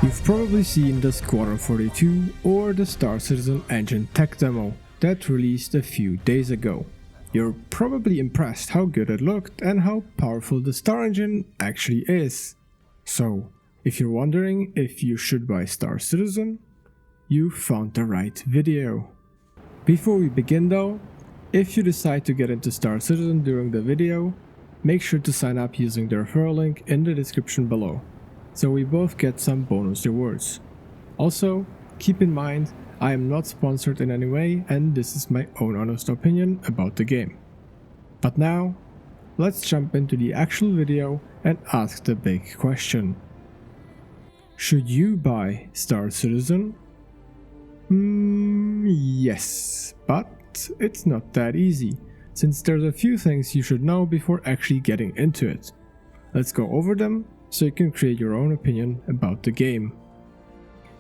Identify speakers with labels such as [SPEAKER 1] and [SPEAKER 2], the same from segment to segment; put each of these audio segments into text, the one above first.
[SPEAKER 1] You've probably seen the Squadron 42 or the Star Citizen engine tech demo that released a few days ago. You're probably impressed how good it looked and how powerful the Star engine actually is. So, if you're wondering if you should buy Star Citizen, you found the right video. Before we begin though, if you decide to get into Star Citizen during the video, make sure to sign up using the referral link in the description below, so we both get some bonus rewards. Also, keep in mind, I am not sponsored in any way and this is my own honest opinion about the game. But now, let's jump into the actual video and ask the big question. Should you buy Star Citizen? Yes, but it's not that easy, since there's a few things you should know before actually getting into it. Let's go over them so you can create your own opinion about the game.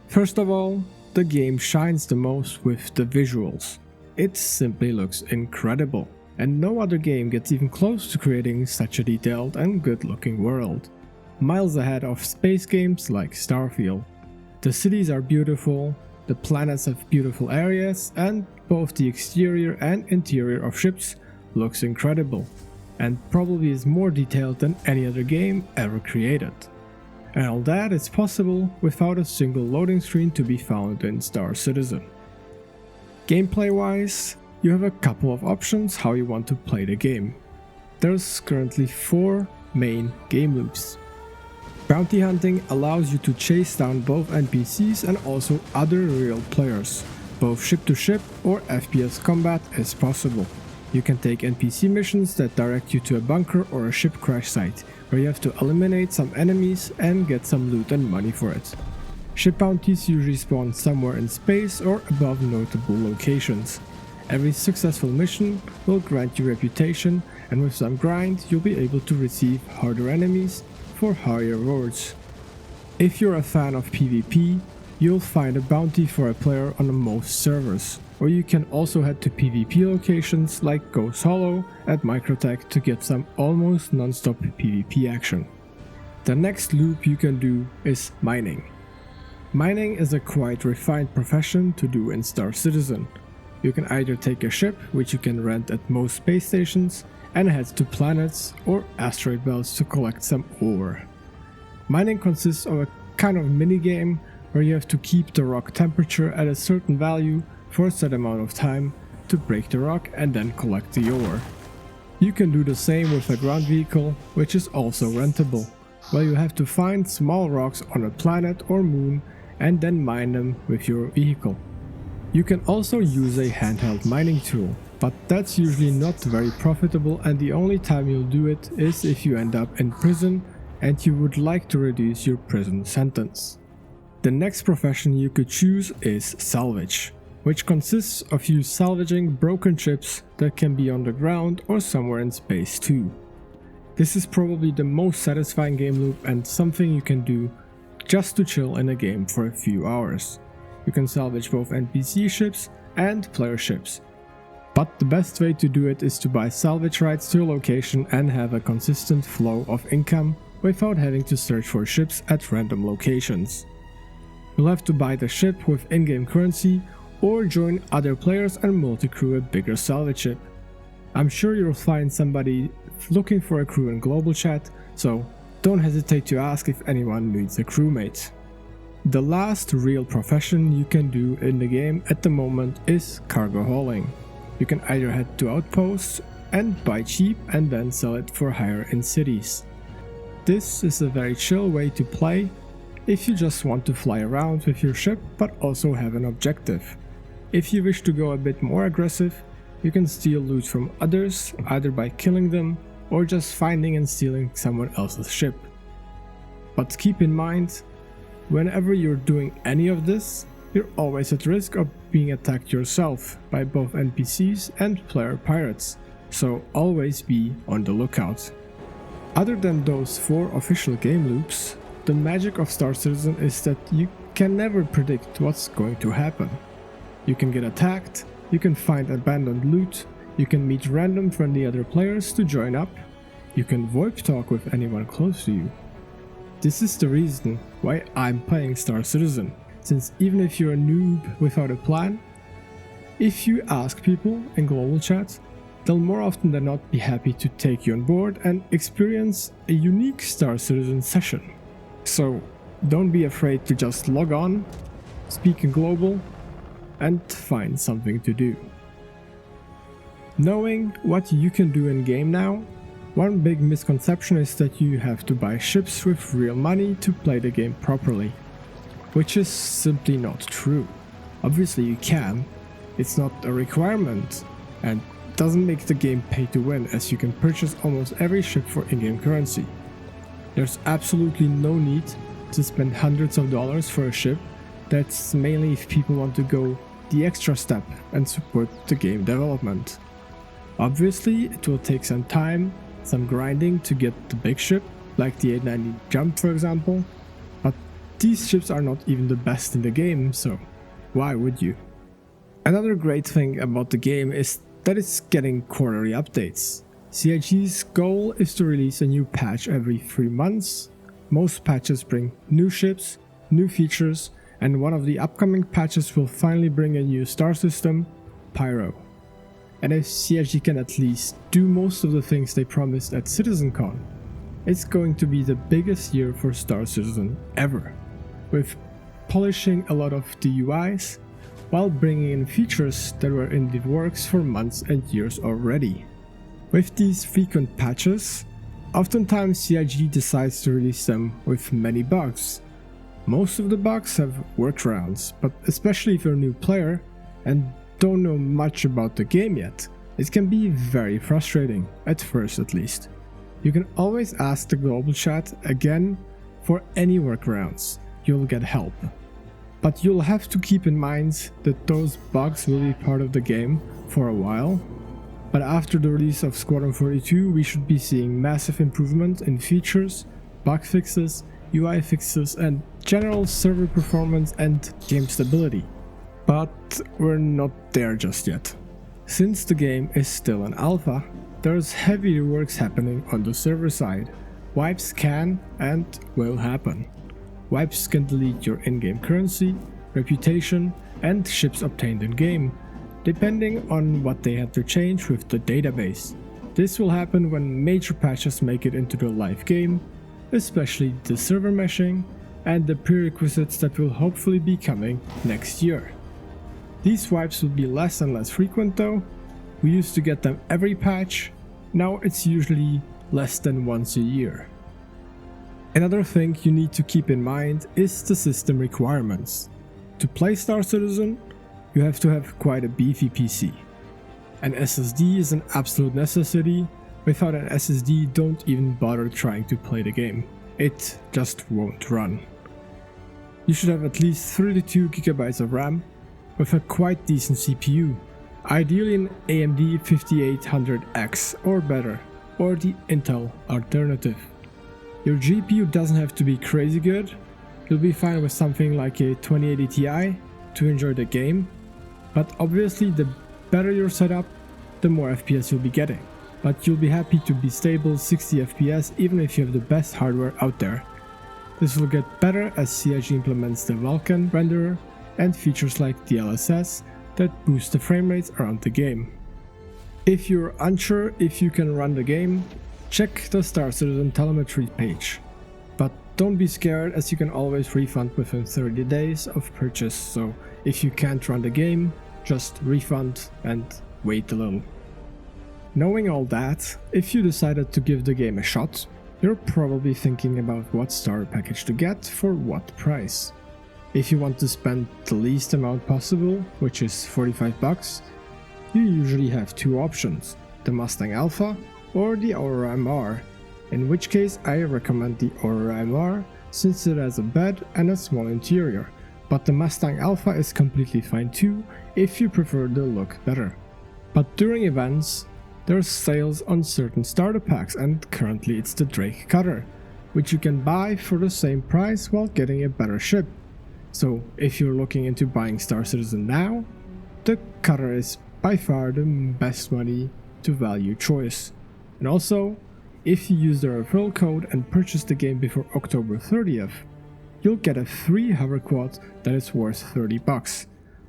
[SPEAKER 1] First of all, the game shines the most with the visuals. It simply looks incredible, and no other game gets even close to creating such a detailed and good looking world. Miles ahead of space games like Starfield. The cities are beautiful, the planets have beautiful areas, and both the exterior and interior of ships looks incredible, and probably is more detailed than any other game ever created. And all that is possible without a single loading screen to be found in Star Citizen. Gameplay wise, you have a couple of options how you want to play the game. There's currently 4 main game loops. Bounty hunting allows you to chase down both NPCs and also other real players. Both ship to ship or FPS combat is possible. You can take NPC missions that direct you to a bunker or a ship crash site, where you have to eliminate some enemies and get some loot and money for it. Ship bounties usually spawn somewhere in space or above notable locations. Every successful mission will grant you reputation, and with some grind you'll be able to receive harder enemies for higher rewards. If you're a fan of PvP, you'll find a bounty for a player on most servers, or you can also head to PvP locations like Ghost Hollow at Microtech to get some almost non-stop PvP action. The next loop you can do is mining. Mining is a quite refined profession to do in Star Citizen. You can either take a ship, which you can rent at most space stations, and head to planets or asteroid belts to collect some ore. Mining consists of a kind of mini-game where you have to keep the rock temperature at a certain value for a set amount of time to break the rock and then collect the ore. You can do the same with a ground vehicle, which is also rentable, where you have to find small rocks on a planet or moon and then mine them with your vehicle. You can also use a handheld mining tool, but that's usually not very profitable, and the only time you'll do it is if you end up in prison and you would like to reduce your prison sentence. The next profession you could choose is Salvage, which consists of you salvaging broken ships that can be on the ground or somewhere in space too. This is probably the most satisfying game loop and something you can do just to chill in a game for a few hours. You can salvage both NPC ships and player ships. But the best way to do it is to buy salvage rights to a location and have a consistent flow of income without having to search for ships at random locations. You'll have to buy the ship with in-game currency or join other players and multi-crew a bigger salvage ship. I'm sure you'll find somebody looking for a crew in global chat, so don't hesitate to ask if anyone needs a crewmate. The last real profession you can do in the game at the moment is cargo hauling. You can either head to outposts and buy cheap and then sell it for higher in cities. This is a very chill way to play if you just want to fly around with your ship but also have an objective. If you wish to go a bit more aggressive, you can steal loot from others either by killing them or just finding and stealing someone else's ship. But keep in mind, whenever you're doing any of this, you're always at risk of being attacked yourself by both NPCs and player pirates, so always be on the lookout. Other than those 4 official game loops, the magic of Star Citizen is that you can never predict what's going to happen. You can get attacked, you can find abandoned loot, you can meet random friendly other players to join up, you can VoIP talk with anyone close to you. This is the reason why I'm playing Star Citizen, since even if you're a noob without a plan, if you ask people in global chat, they'll more often than not be happy to take you on board and experience a unique Star Citizen session. So don't be afraid to just log on, speak in global, and find something to do. Knowing what you can do in game now, one big misconception is that you have to buy ships with real money to play the game properly, which is simply not true. Obviously you can, it's not a requirement, and doesn't make the game pay to win, as you can purchase almost every ship for in-game currency. There's absolutely no need to spend hundreds of dollars for a ship. That's mainly if people want to go the extra step and support the game development. Obviously it will take some time, some grinding to get the big ship, like the 890 Jump for example, but these ships are not even the best in the game, so why would you? Another great thing about the game is that it's getting quarterly updates. CIG's goal is to release a new patch every 3 months. Most patches bring new ships, new features, and one of the upcoming patches will finally bring a new star system, Pyro. And if CIG can at least do most of the things they promised at CitizenCon, it's going to be the biggest year for Star Citizen ever, with polishing a lot of the UIs, while bringing in features that were in the works for months and years already. With these frequent patches, oftentimes CIG decides to release them with many bugs. Most of the bugs have workarounds, but especially if you're a new player and don't know much about the game yet, it can be very frustrating, at first at least. You can always ask the global chat again for any workarounds, you'll get help. But you'll have to keep in mind that those bugs will be part of the game for a while. But after the release of Squadron 42, we should be seeing massive improvement in features, bug fixes, UI fixes, and general server performance and game stability. But we're not there just yet. Since the game is still an alpha, there's heavy reworks happening on the server side. Wipes can and will happen. Wipes can delete your in-game currency, reputation, and ships obtained in-game, depending on what they had to change with the database. This will happen when major patches make it into the live game, especially the server meshing and the prerequisites that will hopefully be coming next year. These wipes will be less and less frequent though. We used to get them every patch, now it's usually less than once a year. Another thing you need to keep in mind is the system requirements. To play Star Citizen, you have to have quite a beefy PC. An SSD is an absolute necessity. Without an SSD, don't even bother trying to play the game. It just won't run. You should have at least 32 GB of RAM with a quite decent CPU, ideally an AMD 5800X or better, or the Intel alternative. Your GPU doesn't have to be crazy good, you'll be fine with something like a 2080 Ti to enjoy the game, but obviously the better your setup, the more FPS you'll be getting. But you'll be happy to be stable 60 FPS even if you have the best hardware out there. This will get better as CIG implements the Vulkan renderer and features like DLSS that boost the frame rates around the game. If you're unsure if you can run the game, check the Star Citizen telemetry page. But don't be scared, as you can always refund within 30 days of purchase, so if you can't run the game, just refund and wait a little. Knowing all that, if you decided to give the game a shot, you're probably thinking about what starter package to get for what price. If you want to spend the least amount possible, which is $45, you usually have two options, the Mustang Alpha or the Aurora MR, in which case I recommend the Aurora MR since it has a bed and a small interior, but the Mustang Alpha is completely fine too if you prefer the look better. But during events, there's sales on certain starter packs, and currently it's the Drake Cutter, which you can buy for the same price while getting a better ship. So if you're looking into buying Star Citizen now, the Cutter is by far the best money to value choice. And also, if you use the referral code and purchase the game before October 30th, you'll get a free hover quad that is worth $30,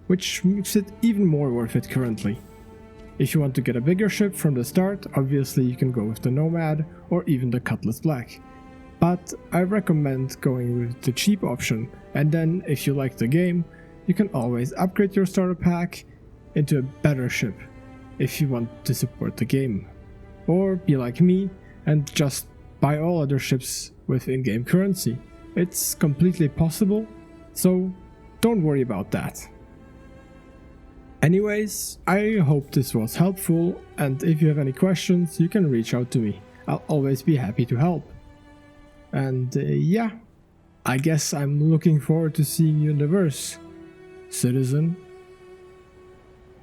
[SPEAKER 1] which makes it even more worth it currently. If you want to get a bigger ship from the start, obviously you can go with the Nomad or even the Cutlass Black. But I recommend going with the cheap option, and then if you like the game, you can always upgrade your starter pack into a better ship if you want to support the game. Or be like me and just buy all other ships with in-game currency. It's completely possible, so don't worry about that. Anyways, I hope this was helpful, and if you have any questions, you can reach out to me. I'll always be happy to help. And yeah, I guess I'm looking forward to seeing you in the verse, citizen.